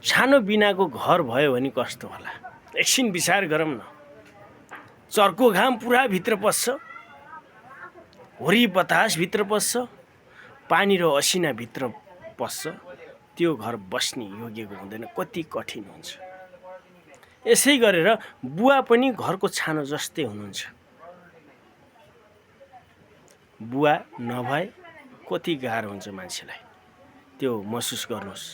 सानो बिनाको घर भयो भने कस्तो होला? एकछिन विचार गरौँ न। चर्को घाम पुरा भित्र पस्छ, होरी बतास भित्र पस्छ, पानी र असिना भित्र पस्छ, त्यो घर बस्ने योग्यको हुँदैन। कति कठिन हुन्छ। यसै गरेर बुवा पनि घरको छानो जस्तै हुनुहुन्छ। बुवा नभए कति गाह्रो हुन्छ मान्छेलाई, त्यो महसुस गर्नुहोस्।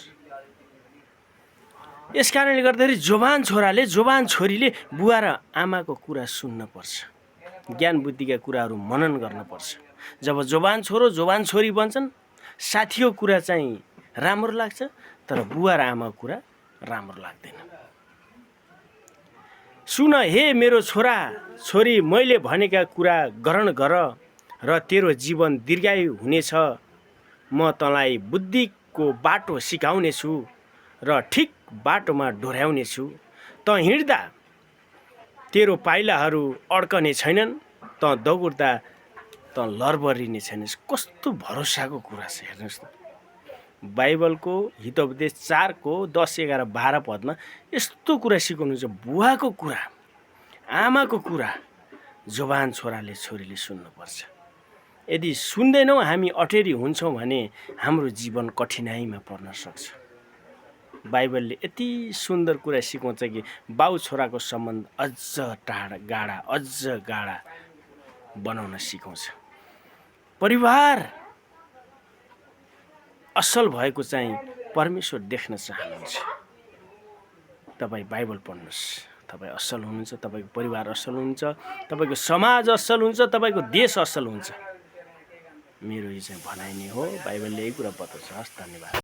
यस कारणले गर्दाखेरि जवान छोराले जवान छोरीले बुवा र आमाको कुरा सुन्न पर्छ, ज्ञान बुद्धिका कुराहरू मनन गर्न पर्छ। जब जवान छोरो जवान छोरी बन्छन्, साथीको कुरा चाहिँ राम्रो लाग्छ, तर बुवा र आमाको कुरा राम्रो लाग्दैन। सुन हे मेरो छोरा छोरी, मैले भनेका कुरा ग्रहण गर र तेरो जीवन दीर्घायु हुनेछ। म तँलाई बुद्धिको बाटो सिकाउनेछु र ठिक बाटोमा डोर्याउनेछु। त हिँड्दा तेरो पाइलाहरू अड्कने छैनन्, त दौड्दा त लरबरिने छैनस्। कस्तो भरोसाको कुरा छ हेर्नुहोस् त। बाइबलको हितोपदेश 4को 10, 11, 12 पदमा यस्तो कुरा सिकाउनुहुन्छ। बुवाको कुरा, आमाको कुरा जवान छोराले छोरीले सुन्नुपर्छ। यदि सुन्दैनौँ, हामी अटेरी हुन्छौँ भने हाम्रो जीवन कठिनाइमा पर्न सक्छ। बाइबलले यति सुन्दर कुरा सिकाउँछ कि बाउ छोराको सम्बन्ध अझ गाढा बनाउन सिकाउँछ। परिवार असल भएको चाहिँ परमेश्वर देख्न चाहनुहुन्छ। तपाईँ बाइबल पढ्नुहोस्, तपाईँ असल हुनुहुन्छ, तपाईँको परिवार असल हुन्छ, तपाईँको समाज असल हुन्छ, तपाईँको देश असल हुन्छ। मेरो यो चाहिँ भनाइ नै हो। बाइबलले यही कुरा बताउँछ। हस्, धन्यवाद।